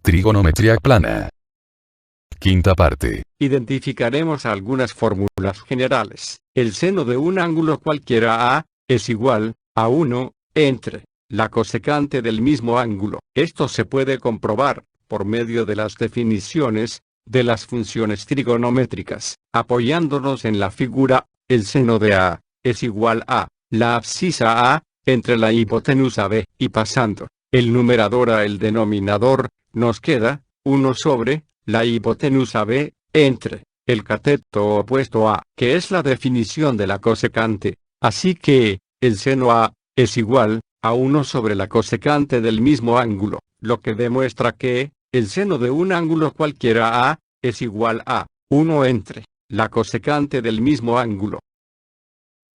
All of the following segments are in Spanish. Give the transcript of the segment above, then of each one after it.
Trigonometría plana. Quinta parte. Identificaremos algunas fórmulas generales. El seno de un ángulo cualquiera A es igual a 1 entre la cosecante del mismo ángulo. Esto se puede comprobar por medio de las definiciones de las funciones trigonométricas. Apoyándonos en la figura, el seno de A es igual a la abscisa A entre la hipotenusa B, y pasando el numerador a el denominador, nos queda 1 sobre la hipotenusa B entre el cateto opuesto A, que es la definición de la cosecante. Así que el seno A es igual a 1 sobre la cosecante del mismo ángulo, lo que demuestra que el seno de un ángulo cualquiera A es igual a 1 entre la cosecante del mismo ángulo.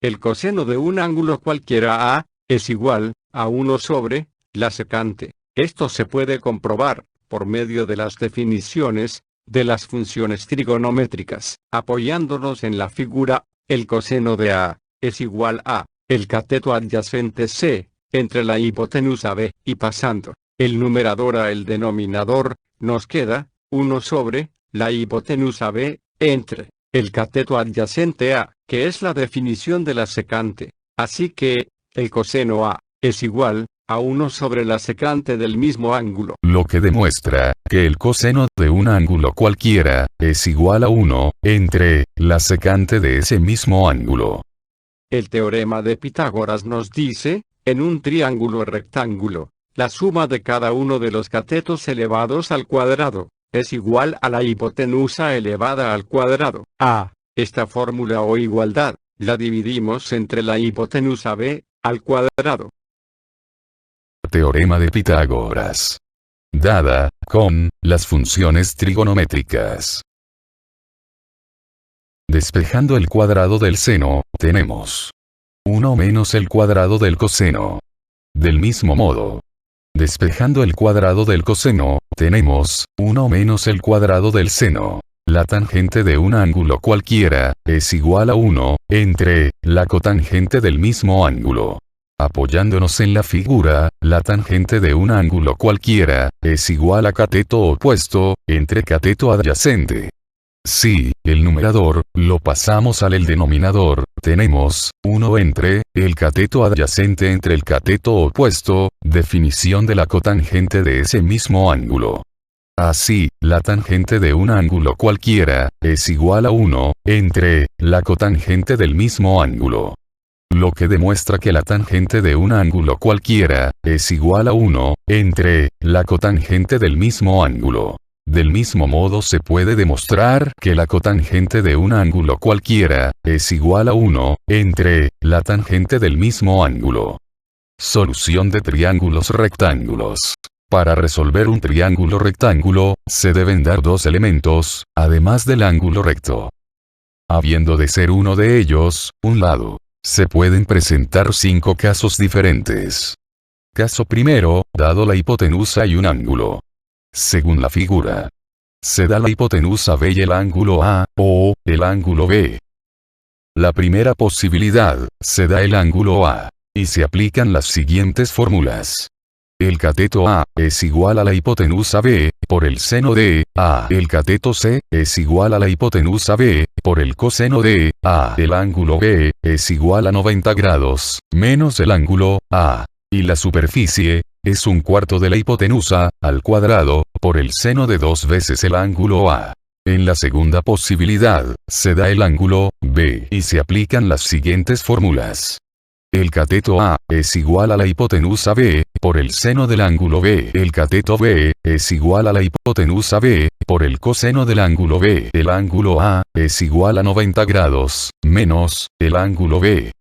El coseno de un ángulo cualquiera A es igual a 1 sobre la secante. Esto se puede comprobar por medio de las definiciones de las funciones trigonométricas. Apoyándonos en la figura, el coseno de A es igual a el cateto adyacente C entre la hipotenusa B, y pasando el numerador a el denominador, nos queda 1 sobre la hipotenusa B entre el cateto adyacente A, que es la definición de la secante. Así que el coseno A es igual a 1 sobre la secante del mismo ángulo. Lo que demuestra que el coseno de un ángulo cualquiera es igual a 1 entre la secante de ese mismo ángulo. El teorema de Pitágoras nos dice, en un triángulo rectángulo, la suma de cada uno de los catetos elevados al cuadrado es igual a la hipotenusa elevada al cuadrado. Esta fórmula o igualdad la dividimos entre la hipotenusa B al cuadrado. Teorema de Pitágoras. Dada con las funciones trigonométricas. Despejando el cuadrado del seno, tenemos 1 menos el cuadrado del coseno. Del mismo modo, despejando el cuadrado del coseno, tenemos 1 menos el cuadrado del seno. La tangente de un ángulo cualquiera es igual a 1 entre la cotangente del mismo ángulo. Apoyándonos en la figura, la tangente de un ángulo cualquiera es igual a cateto opuesto entre cateto adyacente. Si el numerador lo pasamos al denominador, tenemos 1 entre el cateto adyacente entre el cateto opuesto, definición de la cotangente de ese mismo ángulo. Así, la tangente de un ángulo cualquiera es igual a 1 entre la cotangente del mismo ángulo. Lo que demuestra que la tangente de un ángulo cualquiera es igual a 1 entre la cotangente del mismo ángulo. Del mismo modo se puede demostrar que la cotangente de un ángulo cualquiera es igual a 1 entre la tangente del mismo ángulo. Solución de triángulos rectángulos. Para resolver un triángulo rectángulo, se deben dar dos elementos, además del ángulo recto. Habiendo de ser uno de ellos, un lado. Se pueden presentar 5 casos diferentes. Caso primero, dado la hipotenusa y un ángulo. Según la figura, se da la hipotenusa B y el ángulo A, o el ángulo B. La primera posibilidad, se da el ángulo A, y se aplican las siguientes fórmulas. El cateto A es igual a la hipotenusa B por el seno de A. El cateto C es igual a la hipotenusa B por el coseno de A. El ángulo B es igual a 90 grados menos el ángulo A. Y la superficie es 1/4 de la hipotenusa al cuadrado por el seno de 2 veces el ángulo A. En la segunda posibilidad, se da el ángulo B y se aplican las siguientes fórmulas. El cateto A es igual a la hipotenusa B por el seno del ángulo B. El cateto B es igual a la hipotenusa B por el coseno del ángulo B. El ángulo A es igual a 90 grados menos el ángulo B.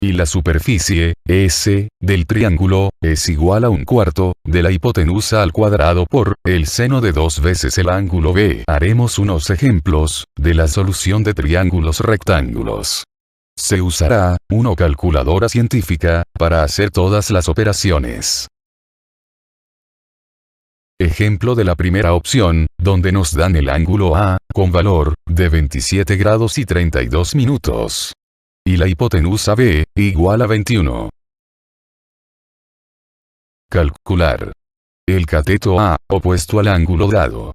Y la superficie, S, del triángulo, es igual a 1/4 de la hipotenusa al cuadrado por el seno de 2 veces el ángulo B. Haremos unos ejemplos de la solución de triángulos rectángulos. Se usará una calculadora científica para hacer todas las operaciones. Ejemplo de la primera opción, donde nos dan el ángulo A, con valor de 27 grados y 32 minutos. Y la hipotenusa B, igual a 21. Calcular. El cateto A, opuesto al ángulo dado.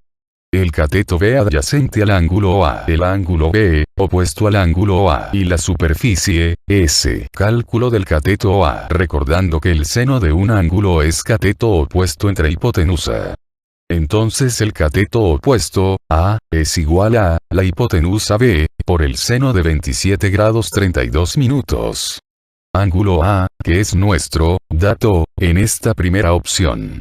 El cateto B adyacente al ángulo A. El ángulo B, opuesto al ángulo A. Y la superficie, S. Cálculo del cateto A. Recordando que el seno de un ángulo es cateto opuesto entre hipotenusa. Entonces el cateto opuesto, A, es igual a, la hipotenusa B, por el seno de 27 grados 32 minutos. Ángulo A, que es nuestro dato, en esta primera opción.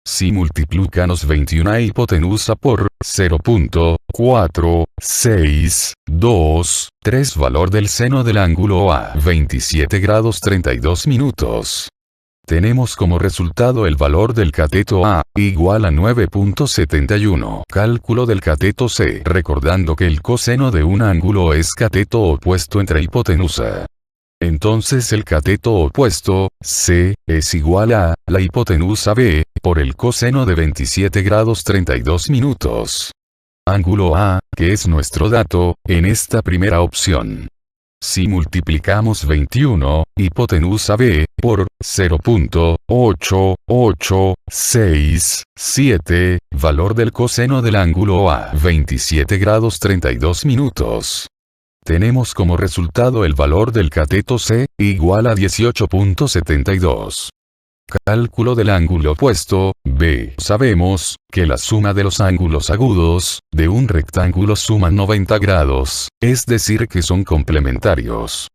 Si multiplicamos 21 hipotenusa por 0.4623 valor del seno del ángulo A 27 grados 32 minutos. Tenemos como resultado el valor del cateto A, igual a 9.71. Cálculo del cateto C. Recordando que el coseno de un ángulo es cateto opuesto entre hipotenusa. Entonces el cateto opuesto, C, es igual a, la hipotenusa B, por el coseno de 27 grados 32 minutos. Ángulo A, que es nuestro dato, en esta primera opción. Si multiplicamos 21, hipotenusa B, por 0.8867, valor del coseno del ángulo A 27 grados 32 minutos. Tenemos como resultado el valor del cateto C, igual a 18.72. Cálculo del ángulo opuesto, B. Sabemos que la suma de los ángulos agudos de un rectángulo suman 90 grados, es decir que son complementarios.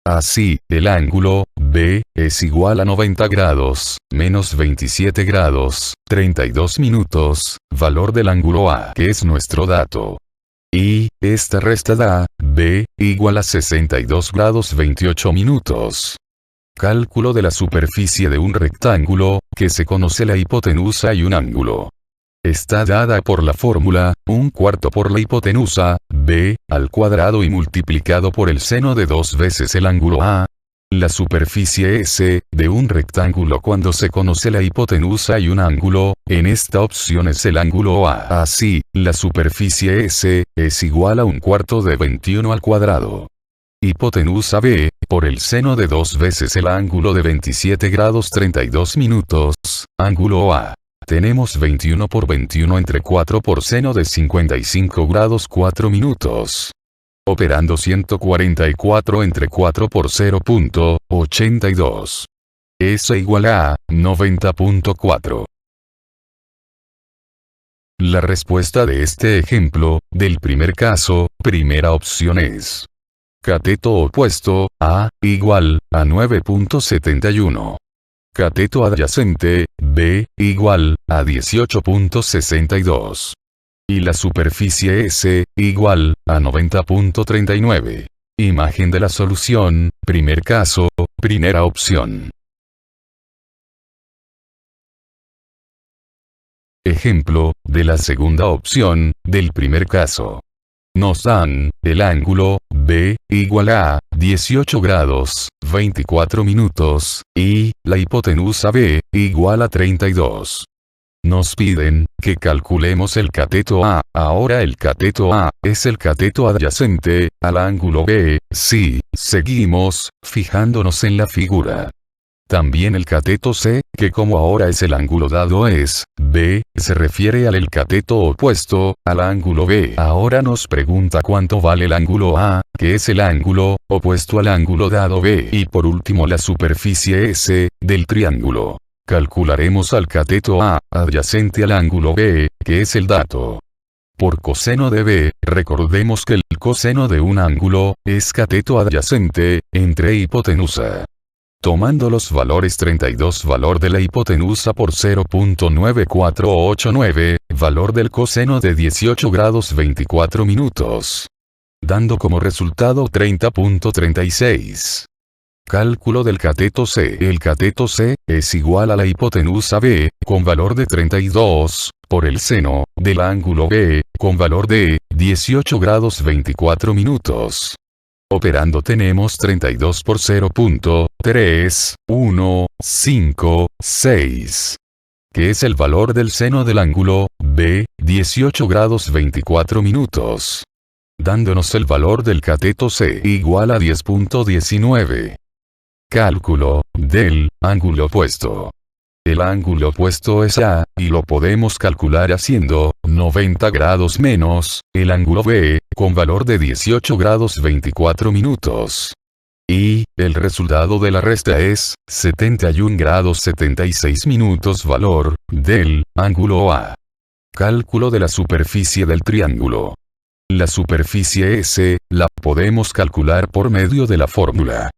Así, el ángulo B es igual a 90 grados, menos 27 grados, 32 minutos, valor del ángulo A, que es nuestro dato. Y, esta resta da, B, igual a 62 grados 28 minutos. Cálculo de la superficie de un rectángulo, que se conoce la hipotenusa y un ángulo. Está dada por la fórmula, 1/4 por la hipotenusa, B, al cuadrado y multiplicado por el seno de 2 veces el ángulo A. La superficie S, de un rectángulo cuando se conoce la hipotenusa y un ángulo, en esta opción es el ángulo A. Así, la superficie S, es igual a 1/4 de 21 al cuadrado. Hipotenusa B, por el seno de 2 veces el ángulo de 27 grados 32 minutos, ángulo A. Tenemos 21 por 21 entre 4 por seno de 55 grados 4 minutos. Operando 144 entre 4 por 0.82. S igual a 90.4. La respuesta de este ejemplo, del primer caso, primera opción es cateto opuesto, A, igual a 9.71. Cateto adyacente, B, igual a 18.62. Y la superficie S, igual a 90.39. Imagen de la solución, primer caso, primera opción. Ejemplo, de la segunda opción, del primer caso. Nos dan, el ángulo, B, igual a, 18 grados, 24 minutos, y, la hipotenusa B, igual a 32. Nos piden, que calculemos el cateto A. Ahora el cateto A, es el cateto adyacente, al ángulo B, si, seguimos, fijándonos en la figura. También el cateto C, que como ahora es el ángulo dado es, B, se refiere al cateto opuesto, al ángulo B. Ahora nos pregunta cuánto vale el ángulo A, que es el ángulo, opuesto al ángulo dado B. Y por último la superficie S, del triángulo. Calcularemos al cateto A, adyacente al ángulo B, que es el dato. Por coseno de B, recordemos que el coseno de un ángulo, es cateto adyacente, entre hipotenusa. Tomando los valores 32 valor de la hipotenusa por 0.9489, valor del coseno de 18 grados 24 minutos. Dando como resultado 30.36. Cálculo del cateto C. El cateto C, es igual a la hipotenusa B, con valor de 32, por el seno, del ángulo B, con valor de, 18 grados 24 minutos. Operando tenemos 32 por 0.3156, que es el valor del seno del ángulo, B, 18 grados 24 minutos. Dándonos el valor del cateto C igual a 10.19. Cálculo del ángulo opuesto. El ángulo opuesto es A, y lo podemos calcular haciendo 90 grados menos el ángulo B, con valor de 18 grados 24 minutos. Y el resultado de la resta es 71 grados 76 minutos valor del ángulo A. Cálculo de la superficie del triángulo. La superficie S la podemos calcular por medio de la fórmula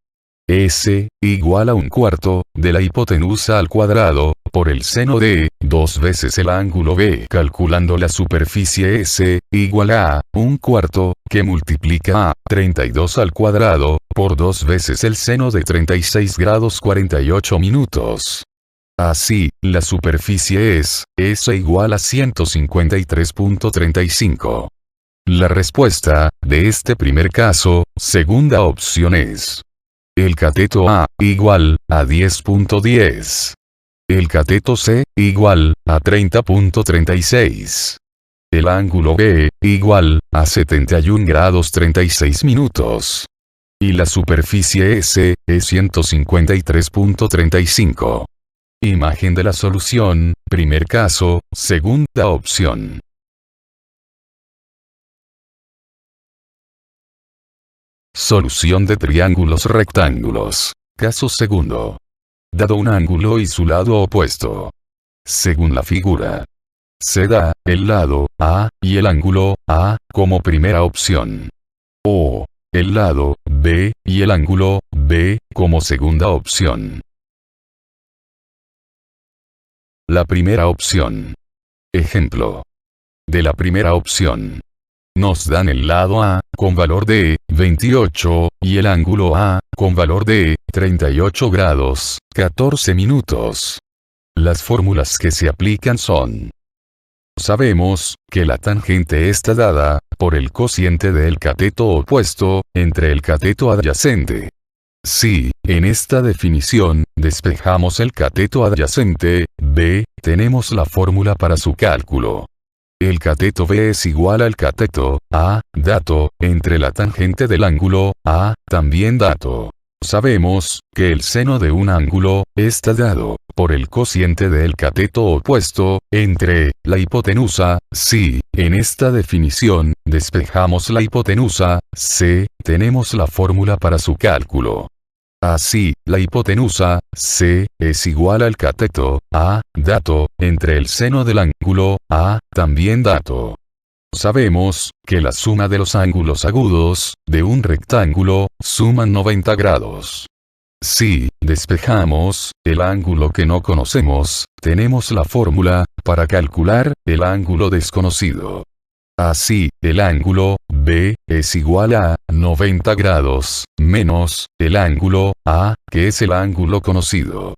S igual a 1/4 de la hipotenusa al cuadrado por el seno de 2 veces el ángulo B. Calculando la superficie S igual a 1/4 que multiplica a 32 al cuadrado por 2 veces el seno de 36 grados 48 minutos. Así, la superficie es S igual a 153.35. La respuesta de este primer caso, segunda opción es el cateto A igual a 10.10. El cateto C igual a 30.36. El ángulo B igual a 71 grados 36 minutos. Y la superficie S es 153.35. Imagen de la solución, primer caso, segunda opción. Solución de triángulos rectángulos. Caso segundo. Dado un ángulo y su lado opuesto. Según la figura, se da el lado A y el ángulo A como primera opción. O el lado B y el ángulo B como segunda opción. La primera opción. Ejemplo. De la primera opción. Nos dan el lado A, con valor de 28, y el ángulo A, con valor de 38 grados, 14 minutos. Las fórmulas que se aplican son: sabemos que la tangente está dada por el cociente del cateto opuesto entre el cateto adyacente. Si, en esta definición, despejamos el cateto adyacente, B, tenemos la fórmula para su cálculo. El cateto B es igual al cateto A, dato, entre la tangente del ángulo A, también dato. Sabemos que el seno de un ángulo está dado por el cociente del cateto opuesto entre la hipotenusa. Si, en esta definición, despejamos la hipotenusa C, tenemos la fórmula para su cálculo. Así, la hipotenusa C es igual al cateto A, dato, entre el seno del ángulo A, también dato. Sabemos que la suma de los ángulos agudos de un rectángulo suman 90 grados. Si despejamos el ángulo que no conocemos, tenemos la fórmula para calcular el ángulo desconocido. Así, el ángulo B es igual a 90 grados menos el ángulo A, que es el ángulo conocido.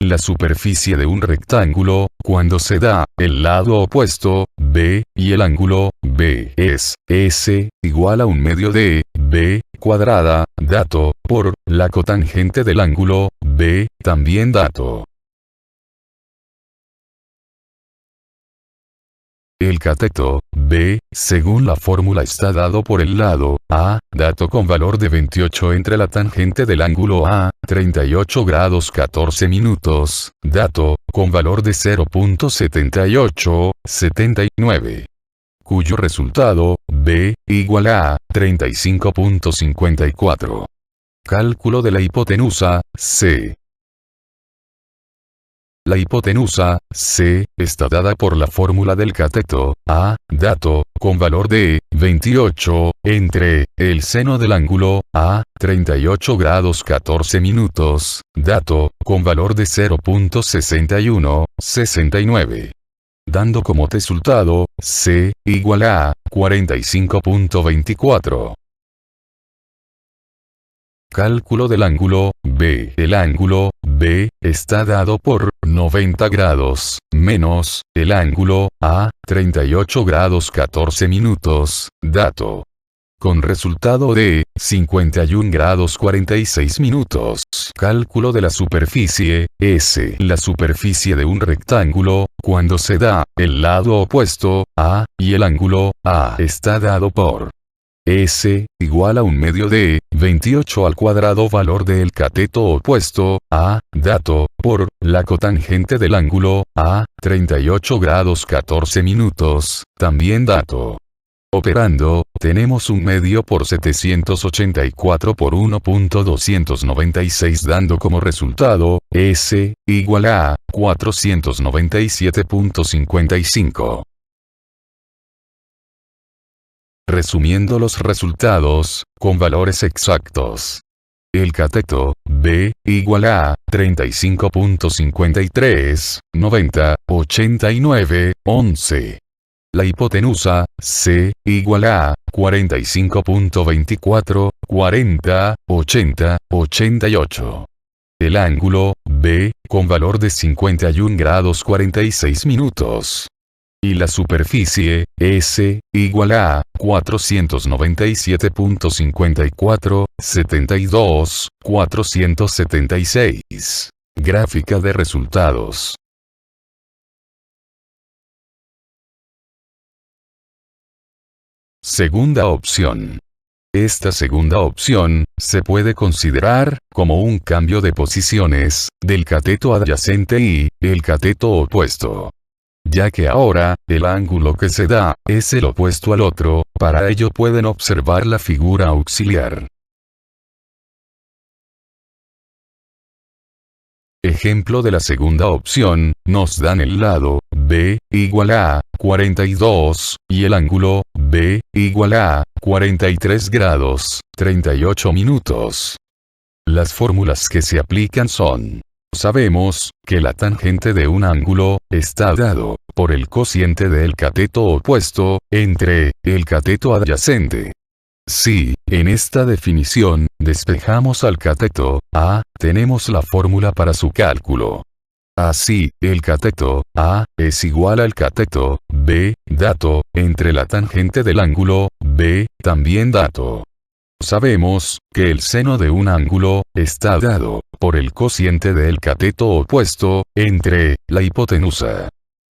La superficie de un rectángulo, cuando se da el lado opuesto, B, y el ángulo B es S igual a 1/2 de B cuadrada, dato, por la cotangente del ángulo B, también dato. El cateto B, según la fórmula, está dado por el lado A, dato con valor de 28 entre la tangente del ángulo A, 38 grados 14 minutos, dato, con valor de 0.7879. Cuyo resultado, B, igual a 35.54. Cálculo de la hipotenusa, C. La hipotenusa, C, está dada por la fórmula del cateto A, dato, con valor de 28, entre el seno del ángulo A, 38 grados 14 minutos, dato, con valor de 0.6169. Dando como resultado, C, igual a 45.24. Cálculo del ángulo B. El ángulo B está dado por 90 grados menos el ángulo A, 38 grados 14 minutos, dato, con resultado de 51 grados 46 minutos. Cálculo de la superficie S. La superficie de un rectángulo, cuando se da el lado opuesto A y el ángulo A, está dado por S, igual a un medio de 28 al cuadrado valor del cateto opuesto, A, dato, por la cotangente del ángulo, A, 38 grados 14 minutos, también dato. Operando, tenemos un medio por 784 por 1.296 dando como resultado, S, igual a 497.55. Resumiendo los resultados, con valores exactos. El cateto, B, igual a 35.53, 90, 89, 11. La hipotenusa, C, igual a 45.24, 40, 80, 88. El ángulo, B, con valor de 51 grados 46 minutos. Y la superficie, S, igual a 497.54, 72, 476. Gráfica de resultados. Segunda opción. Esta segunda opción se puede considerar como un cambio de posiciones del cateto adyacente y el cateto opuesto. Ya que ahora, el ángulo que se da, es el opuesto al otro, para ello pueden observar la figura auxiliar. Ejemplo de la segunda opción, nos dan el lado, B, igual a 42, y el ángulo, B, igual a 43 grados, 38 minutos. Las fórmulas que se aplican son: sabemos que la tangente de un ángulo está dado por el cociente del cateto opuesto entre el cateto adyacente. Si, en esta definición, despejamos al cateto A, tenemos la fórmula para su cálculo. Así, el cateto A es igual al cateto B, dato, entre la tangente del ángulo B, también dato. Sabemos que el seno de un ángulo está dado por el cociente del cateto opuesto entre la hipotenusa.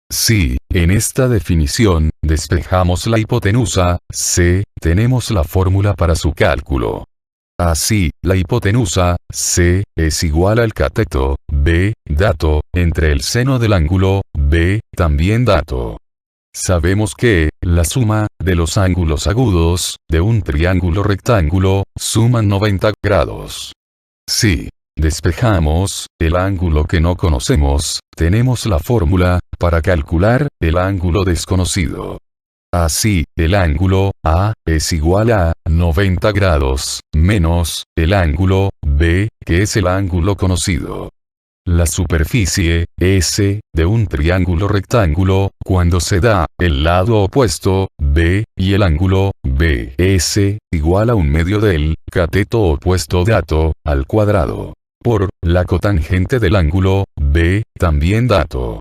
Si, en esta definición, despejamos la hipotenusa C, tenemos la fórmula para su cálculo. Así, la hipotenusa C es igual al cateto B, dato, entre el seno del ángulo B, también dato. Sabemos que la suma de los ángulos agudos de un triángulo rectángulo suman 90 grados. Si despejamos el ángulo que no conocemos, tenemos la fórmula para calcular el ángulo desconocido. Así, el ángulo A es igual a 90 grados menos el ángulo B, que es el ángulo conocido. La superficie S de un triángulo rectángulo, cuando se da el lado opuesto B y el ángulo BS, igual a un medio del cateto opuesto dato al cuadrado por la cotangente del ángulo B, también dato.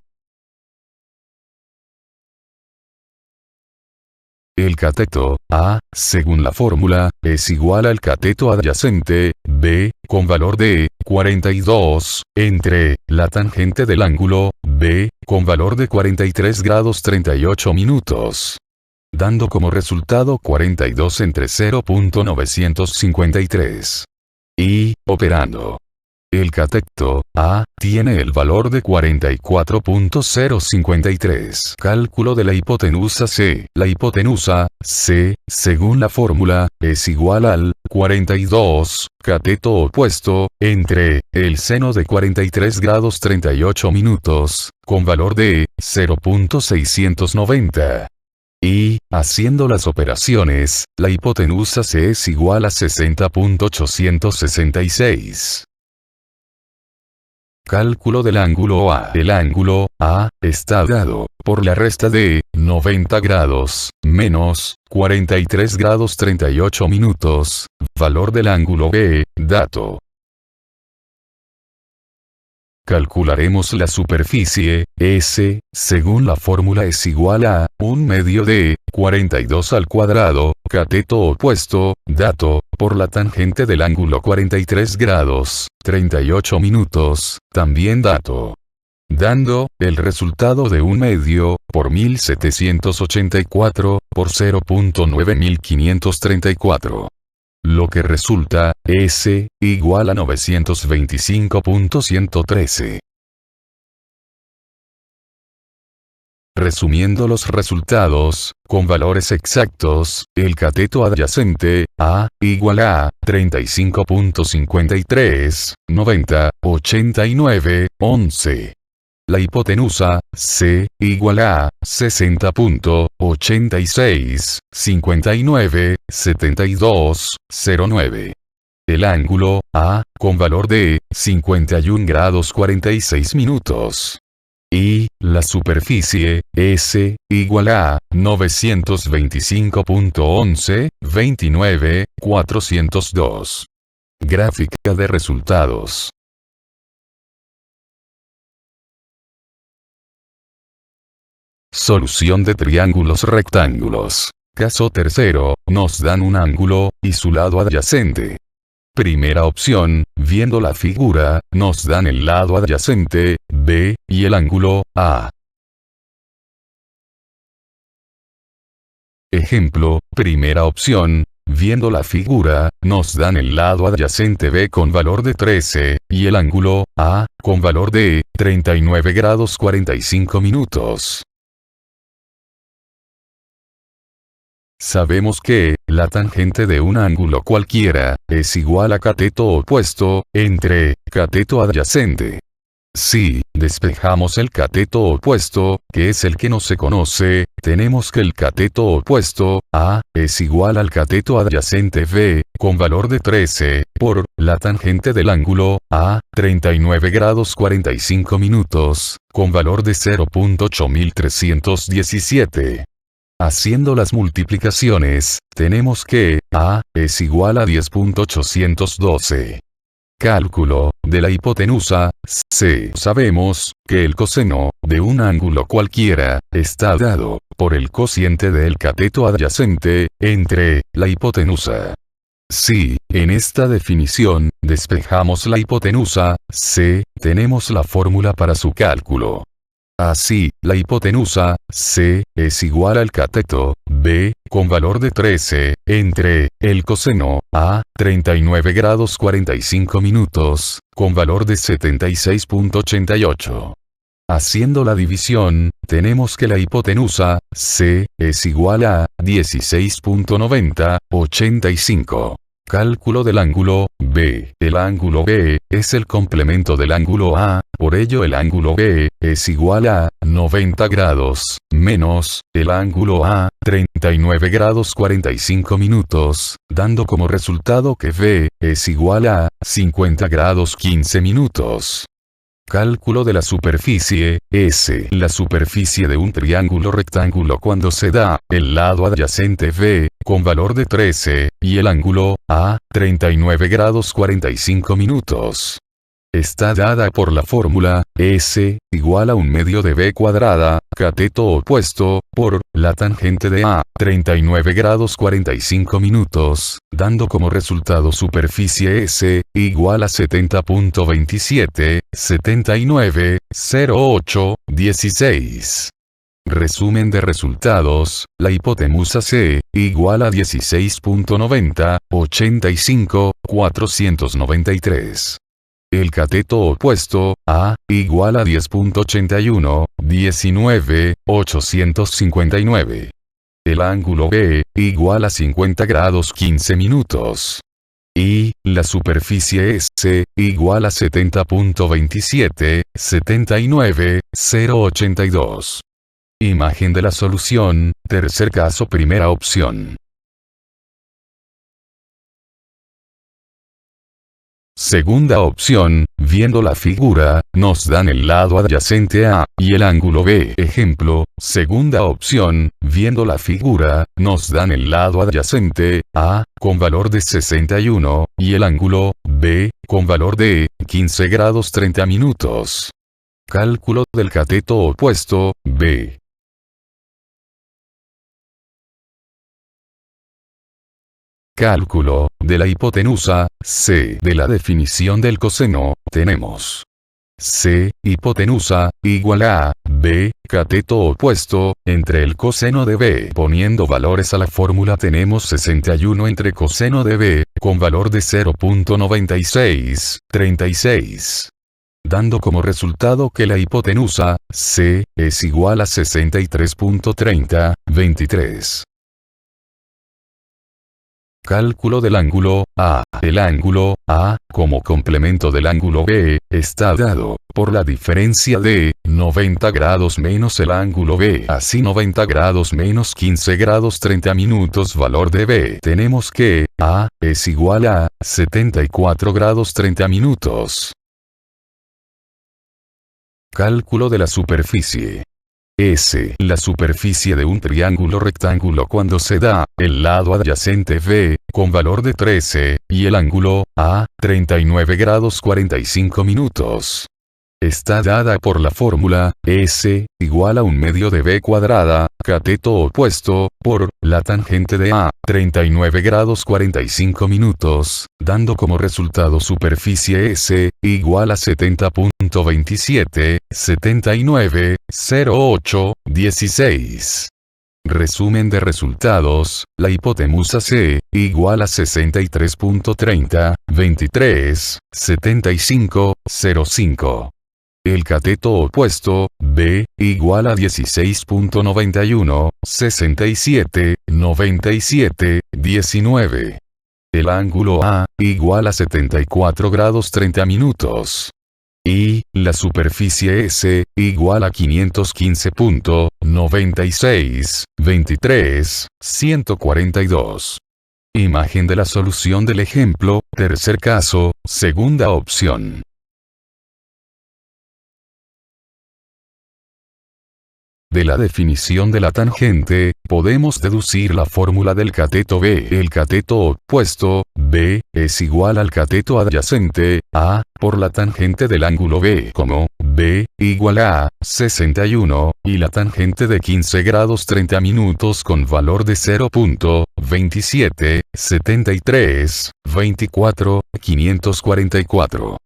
El cateto A, según la fórmula, es igual al cateto adyacente B, con valor de 42, entre la tangente del ángulo B, con valor de 43 grados 38 minutos. Dando como resultado 42 entre 0.953. Y, operando. El cateto A tiene el valor de 44.053. Cálculo de la hipotenusa C. La hipotenusa C, según la fórmula, es igual al 42, cateto opuesto, entre el seno de 43 grados 38 minutos, con valor de 0.690. Y, haciendo las operaciones, la hipotenusa C es igual a 60.866. Cálculo del ángulo A. El ángulo A está dado por la resta de 90 grados menos 43 grados 38 minutos, valor del ángulo B, dato. Calcularemos la superficie S, según la fórmula es igual a un medio de 42 al cuadrado, cateto opuesto, dato, por la tangente del ángulo 43 grados, 38 minutos, también dato. dando el resultado de 1 medio por 1784 por 0.9534. Lo que resulta, S, igual a 925.113. Resumiendo los resultados, con valores exactos, el cateto adyacente, A, igual a 35.53, 90, 89, 11. La hipotenusa, C, igual a 60.86, 59, 72, 09. El ángulo, A, con valor de 51 grados 46 minutos. Y, la superficie, S, igual a 925.11, 29, 402. Gráfica de resultados. Solución de triángulos rectángulos. Caso tercero, nos dan un ángulo, y su lado adyacente. Primera opción, viendo la figura, nos dan el lado adyacente, B, y el ángulo, A. Ejemplo, primera opción, viendo la figura, nos dan el lado adyacente B con valor de 13, y el ángulo, A, con valor de 39 grados 45 minutos. Sabemos que, la tangente de un ángulo cualquiera, es igual a cateto opuesto, entre, cateto adyacente. Si despejamos el cateto opuesto, que es el que no se conoce, tenemos que el cateto opuesto, A, es igual al cateto adyacente B, con valor de 13, por, la tangente del ángulo, A, 39 grados 45 minutos, con valor de 0.8317. Haciendo las multiplicaciones, tenemos que, A, es igual a 10.812. Cálculo, de la hipotenusa, C. Sabemos, que el coseno, de un ángulo cualquiera, está dado, por el cociente del cateto adyacente, entre, la hipotenusa. Si, en esta definición, despejamos la hipotenusa, C, tenemos la fórmula para su cálculo. Así, la hipotenusa, C, es igual al cateto, B, con valor de 13, entre, el coseno, A, 39 grados 45 minutos, con valor de 76.88. Haciendo la división, tenemos que la hipotenusa, C, es igual a 16.9085. Cálculo del ángulo, B. El ángulo B, es el complemento del ángulo A, por ello el ángulo B, es igual a 90 grados, menos, el ángulo A, 39 grados 45 minutos, dando como resultado que B, es igual a 50 grados 15 minutos. Cálculo de la superficie, S. La superficie de un triángulo rectángulo cuando se da, el lado adyacente B, con valor de 13, y el ángulo, A, 39 grados 45 minutos. Está dada por la fórmula, S, igual a 1 medio de B cuadrada, cateto opuesto, por, la tangente de A, 39 grados 45 minutos, dando como resultado superficie S, igual a 70.27, 79, 08, 16. Resumen de resultados, la hipotenusa C, igual a 16.90, 85, 493. El cateto opuesto, A, igual a 10.81, 19, 859. El ángulo B, igual a 50 grados 15 minutos. Y, la superficie S, igual a 70.27, 79, 082. Imagen de la solución, tercer caso primera opción. Segunda opción, viendo la figura, nos dan el lado adyacente A, y el ángulo B. Ejemplo, segunda opción, viendo la figura, nos dan el lado adyacente, A, con valor de 61, y el ángulo, B, con valor de 15 grados 30 minutos. Cálculo del cateto opuesto, B. Cálculo, de la hipotenusa, C. De la definición del coseno, tenemos C, hipotenusa, igual a, B, cateto opuesto, entre el coseno de B. Poniendo valores a la fórmula tenemos 61 entre coseno de B, con valor de 0.9636. Dando como resultado que la hipotenusa, C, es igual a 63.3023. Cálculo del ángulo A. El ángulo A, como complemento del ángulo B, está dado por la diferencia de 90 grados menos el ángulo B. Así 90 grados menos 15 grados 30 minutos valor de B. Tenemos que A es igual a 74 grados 30 minutos. Cálculo de la superficie. S. La superficie de un triángulo rectángulo cuando se da el lado adyacente B, con valor de 13, y el ángulo A, 39 grados 45 minutos. Está dada por la fórmula S igual a un medio de B cuadrada, cateto opuesto, por la tangente de A, 39 grados 45 minutos, dando como resultado superficie S igual a 70.27, 79, 08, 16. Resumen de resultados, la hipotenusa C, igual a 63.30, 23, 75, 05. El cateto opuesto, B, igual a 16.91, 67, 97, 19. El ángulo A, igual a 74 grados 30 minutos. Y, la superficie S, igual a 515.96, 23, 142. Imagen de la solución del ejemplo, tercer caso, segunda opción. De la definición de la tangente, podemos deducir la fórmula del cateto B. El cateto opuesto, B, es igual al cateto adyacente, A, por la tangente del ángulo B, como B, igual a 61, y la tangente de 15 grados 30 minutos con valor de 0.27, 73, 24, 544.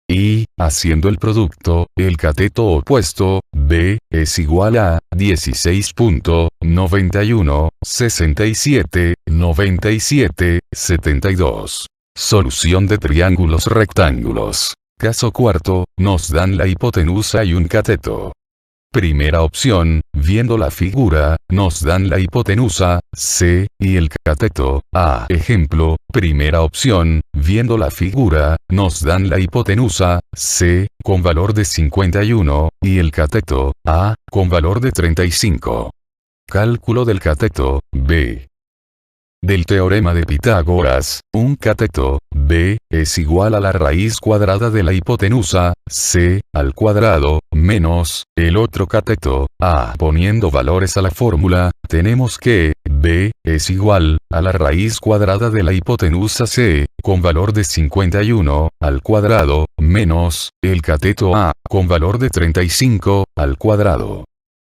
Y, haciendo el producto, el cateto opuesto, B, es igual a 16.91, 67, 97, 72. Solución de triángulos rectángulos. Caso cuarto, nos dan la hipotenusa y un cateto. Primera opción, viendo la figura, nos dan la hipotenusa, C, y el cateto, A. Ejemplo, primera opción, viendo la figura, nos dan la hipotenusa, C, con valor de 51, y el cateto, A, con valor de 35. Cálculo del cateto, B. Del teorema de Pitágoras, un cateto, B, es igual a la raíz cuadrada de la hipotenusa, C, al cuadrado, menos, el otro cateto, A. Poniendo valores a la fórmula, tenemos que, B, es igual, a la raíz cuadrada de la hipotenusa C, con valor de 51, al cuadrado, menos, el cateto A, con valor de 35, al cuadrado.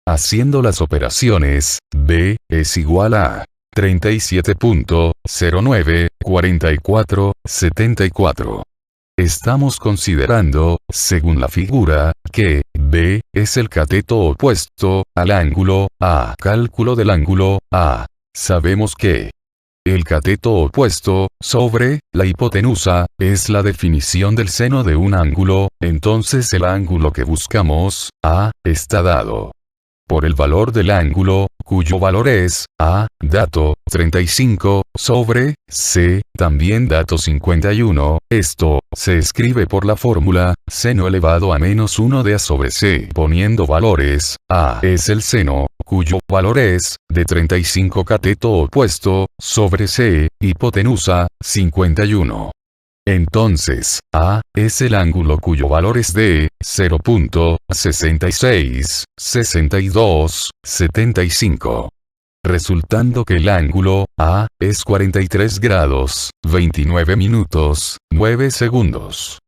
Haciendo las operaciones, B, es igual a 37.09, 44, 74. Estamos considerando, según la figura, que B es el cateto opuesto al ángulo A. Cálculo del ángulo A. Sabemos que el cateto opuesto sobre la hipotenusa es la definición del seno de un ángulo, entonces el ángulo que buscamos, A, está dado por el valor del ángulo, cuyo valor es A, dato 35, sobre C, también dato 51. Esto se escribe por la fórmula seno elevado a menos 1 de A sobre C. Poniendo valores, A es el seno, cuyo valor es de 35 cateto opuesto, sobre C, hipotenusa, 51. Entonces, A es el ángulo cuyo valor es de 0.66, 62, 75. Resultando que el ángulo A es 43 grados, 29 minutos, 9 segundos.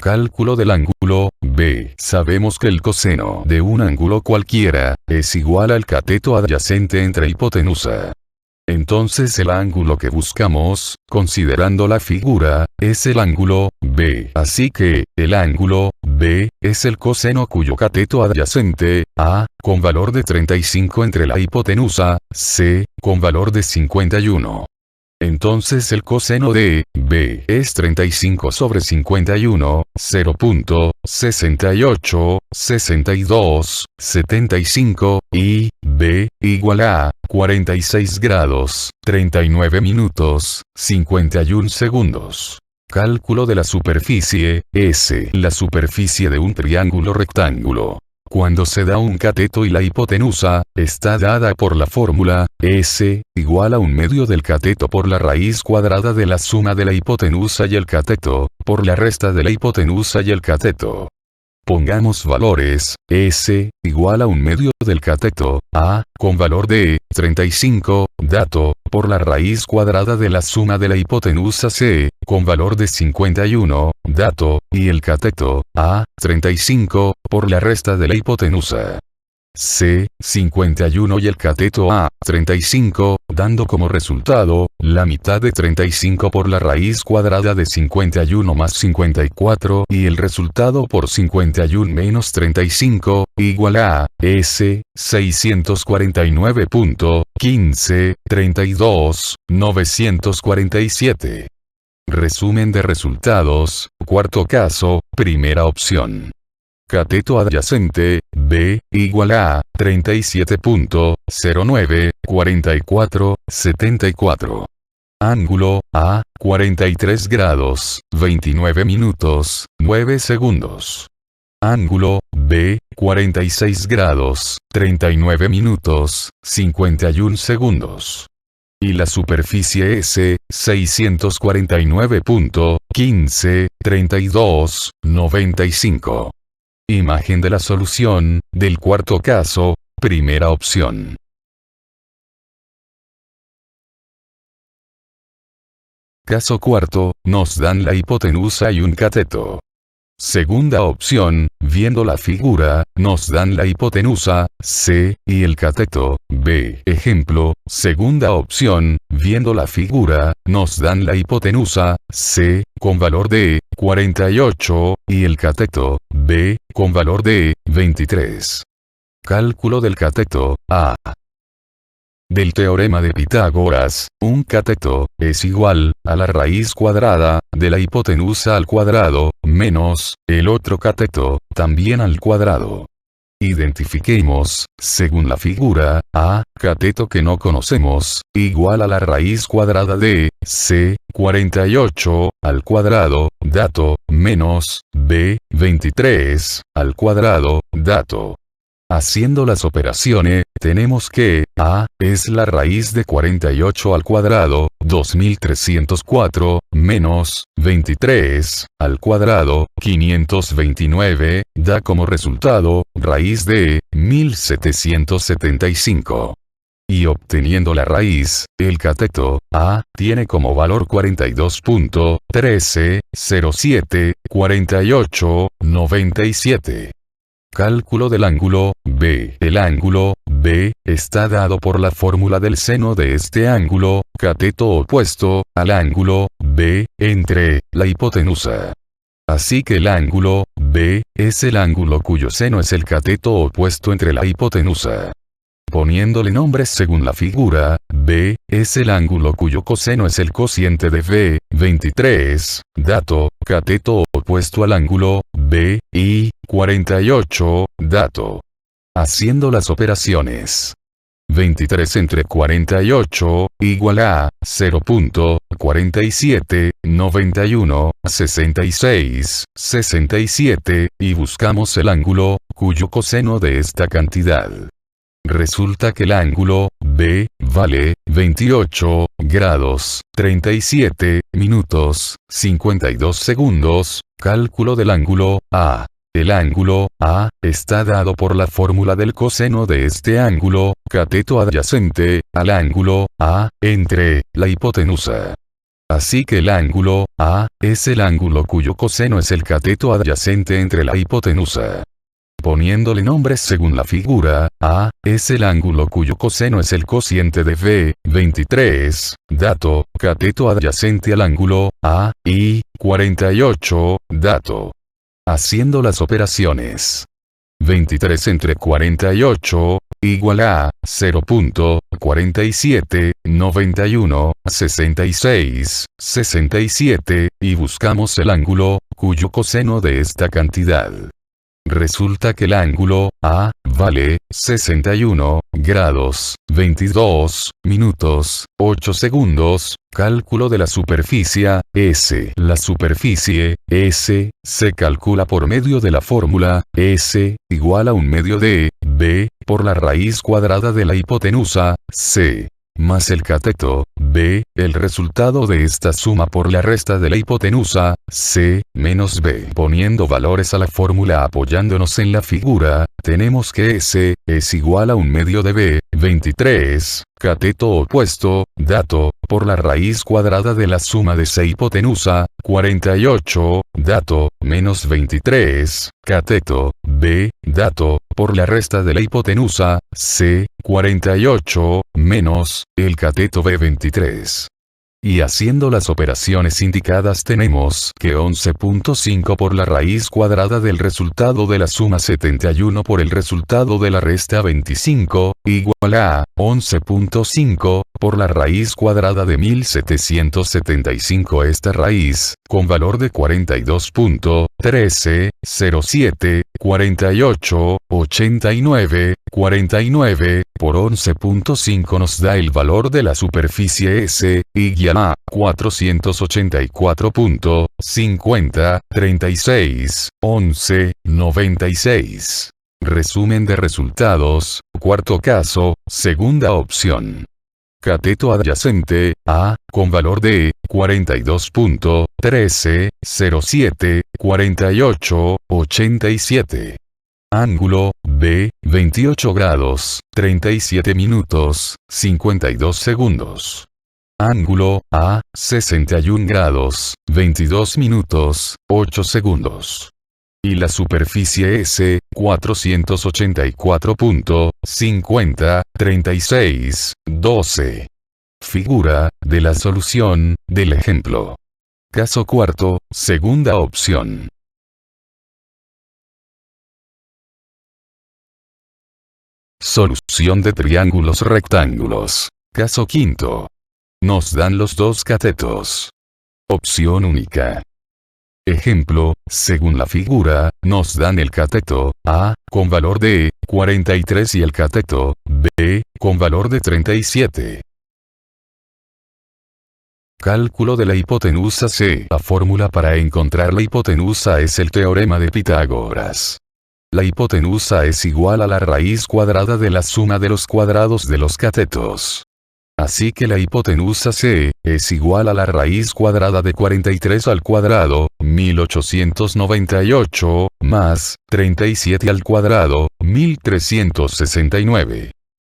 Cálculo del ángulo B. Sabemos que el coseno de un ángulo cualquiera es igual al cateto adyacente entre hipotenusa Entonces el ángulo que buscamos, considerando la figura, es el ángulo B. Así que, el ángulo B es el coseno cuyo cateto adyacente, A, con valor de 35 entre la hipotenusa, C, con valor de 51. Entonces el coseno de B es 35 sobre 51, 0.68, 62, 75, y B igual a 46 grados, 39 minutos, 51 segundos. Cálculo de la superficie, S. La superficie de un triángulo rectángulo. Cuando se da un cateto y la hipotenusa, está dada por la fórmula, S, igual a un medio del cateto por la raíz cuadrada de la suma de la hipotenusa y el cateto, por la resta de la hipotenusa y el cateto. Pongamos valores, S, igual a un medio del cateto, A, con valor de 35, dato, por la raíz cuadrada de la suma de la hipotenusa C, con valor de 51, dato, y el cateto, A, 35, por la resta de la hipotenusa C, 51 y el cateto A, 35, dando como resultado, la mitad de 35 por la raíz cuadrada de 51 más 54 y el resultado por 51 menos 35, igual a, S, 649.15, 32, 947. Resumen de resultados, cuarto caso, primera opción. Cateto adyacente, B, igual a 37.09, 44, 74. Ángulo, A, 43 grados, 29 minutos, 9 segundos. Ángulo, B, 46 grados, 39 minutos, 51 segundos. Y la superficie S, 649.15, 32, 95. Imagen de la solución, del cuarto caso, primera opción. Caso cuarto, nos dan la hipotenusa y un cateto. Segunda opción, viendo la figura, nos dan la hipotenusa, C, y el cateto, B. Ejemplo, segunda opción, viendo la figura, nos dan la hipotenusa, C, con valor de 48, y el cateto, B, con valor de 23. Cálculo del cateto, A. Del teorema de Pitágoras, un cateto es igual a la raíz cuadrada de la hipotenusa al cuadrado menos el otro cateto también al cuadrado. Identifiquemos, según la figura, A, cateto que no conocemos, igual a la raíz cuadrada de C, 48, al cuadrado, dato, menos B, 23, al cuadrado, dato. Haciendo las operaciones, tenemos que A es la raíz de 48 al cuadrado, 2304, menos 23 al cuadrado, 529, da como resultado, raíz de 1775. Y obteniendo la raíz, el cateto, A, tiene como valor 42.1307, 48, 97. Cálculo del ángulo, B. El ángulo, B, está dado por la fórmula del seno de este ángulo, cateto opuesto, al ángulo, B, entre, la hipotenusa. Así que el ángulo, B, es el ángulo cuyo seno es el cateto opuesto entre la hipotenusa. Poniéndole nombres según la figura, B, es el ángulo cuyo coseno es el cociente de B, 23, dato, cateto opuesto al ángulo, B, y, 48, dato. Haciendo las operaciones. 23 entre 48, igual a, 0.47, 91, 66, 67, y buscamos el ángulo, cuyo coseno de esta cantidad. Resulta que el ángulo, B, vale, 28 grados, 37 minutos, 52 segundos, cálculo del ángulo, A. El ángulo, A, está dado por la fórmula del coseno de este ángulo, cateto adyacente, al ángulo, A, entre, la hipotenusa. Así que el ángulo, A, es el ángulo cuyo coseno es el cateto adyacente entre la hipotenusa. poniéndole nombres según la figura. A es el ángulo cuyo coseno es el cociente de B, 23, dato, cateto adyacente al ángulo, A, y, 48, dato. Haciendo las operaciones. 23 entre 48, igual a, 0.47, 91, 66, 67, y buscamos el ángulo, cuyo coseno de esta cantidad. Resulta que el ángulo, A, vale, 61 grados, 22 minutos, 8 segundos, cálculo de la superficie, S. La superficie, S, se calcula por medio de la fórmula, S, igual a 1 medio de, B, por la raíz cuadrada de la hipotenusa, C. Más el cateto, B, el resultado de esta suma por la resta de la hipotenusa, C, menos B. Poniendo valores a la fórmula apoyándonos en la figura, tenemos que S, es igual a 1 medio de B, 23, cateto opuesto, dato, por la raíz cuadrada de la suma de C hipotenusa, 48, dato, menos 23, cateto, B, dato, por la resta de la hipotenusa, C, 48, menos, el cateto B 23. Y haciendo las operaciones indicadas tenemos que 11.5 por la raíz cuadrada del resultado de la suma 71 por el resultado de la resta 25, igual a 11.5 por la raíz cuadrada de 1775. Esta raíz, con valor de 42.13, 07, 48, 89, 49, por 11.5 nos da el valor de la superficie S, igual a 484.50, 36, 11, 96. Resumen de resultados, cuarto caso, segunda opción. Cateto adyacente, A, con valor de 42.13, 07, 48, 87. Ángulo, B, 28 grados, 37 minutos, 52 segundos. Ángulo, A, 61 grados, 22 minutos, 8 segundos. Y la superficie S, 484.50, 36, 12. Figura, de la solución, del ejemplo. Caso cuarto, segunda opción. Solución de triángulos rectángulos. Caso quinto. Nos dan los dos catetos. Opción única. Ejemplo, según la figura, nos dan el cateto, A, con valor de 43 y el cateto, B, con valor de 37. Cálculo de la hipotenusa C. La fórmula para encontrar la hipotenusa es el teorema de Pitágoras. La hipotenusa es igual a la raíz cuadrada de la suma de los cuadrados de los catetos. Así que la hipotenusa C, es igual a la raíz cuadrada de 43 al cuadrado, 1898, más, 37 al cuadrado, 1369.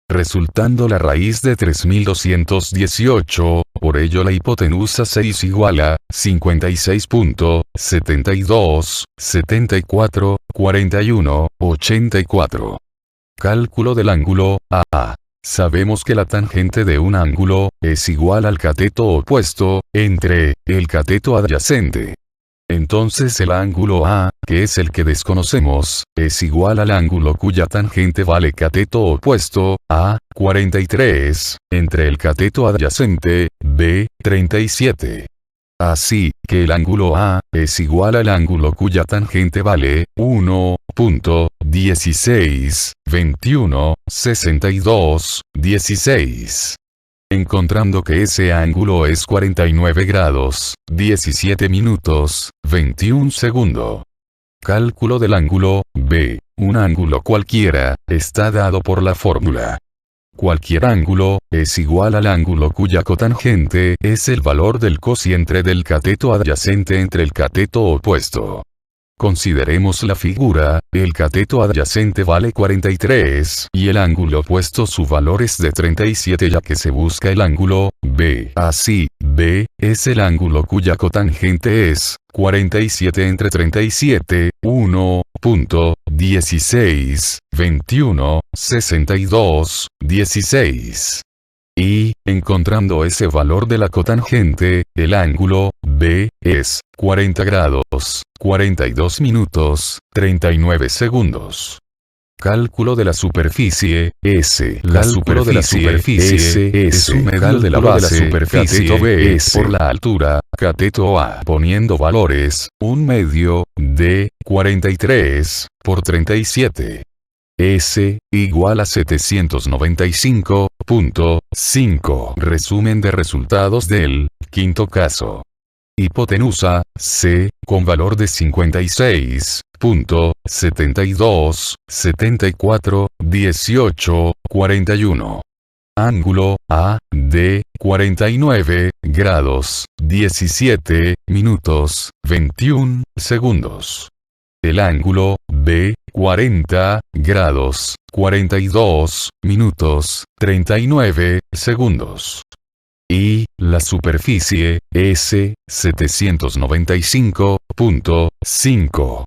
Resultando la raíz de 3218, por ello la hipotenusa C es igual a, 56.72, 74, 41, 84. Cálculo del ángulo, A. Sabemos que la tangente de un ángulo, es igual al cateto opuesto, entre, el cateto adyacente. Entonces el ángulo A, que es el que desconocemos, es igual al ángulo cuya tangente vale cateto opuesto, A, 43, entre el cateto adyacente, B, 37. Así, que el ángulo A, es igual al ángulo cuya tangente vale, 1.16, 21, 62, 16. Encontrando que ese ángulo es 49 grados, 17 minutos, 21 segundos. Cálculo del ángulo, B. Un ángulo cualquiera, está dado por la fórmula. Cualquier ángulo, es igual al ángulo cuya cotangente es el valor del cociente del cateto adyacente entre el cateto opuesto. Consideremos la figura, el cateto adyacente vale 43 y el ángulo opuesto su valor es de 37 ya que se busca el ángulo B. Así, B es el ángulo cuya cotangente es 47 entre 37, 1.16, 21, 62, 16. Y, encontrando ese valor de la cotangente, el ángulo B es 40 grados, 42 minutos, 39 segundos. Cálculo de la superficie, S. La superficie, S, es un medio de la base, superficie, B, es por la altura, cateto A, poniendo valores, un medio, de, 43, por 37. S, igual a 795.5. Resumen de resultados del quinto caso. Hipotenusa, C, con valor de 56.72, 74, 18, 41. Ángulo, A, D, 49 grados, 17 minutos, 21 segundos. El ángulo, B, 40 grados, 42 minutos, 39 segundos. Y, la superficie, S, 795.5.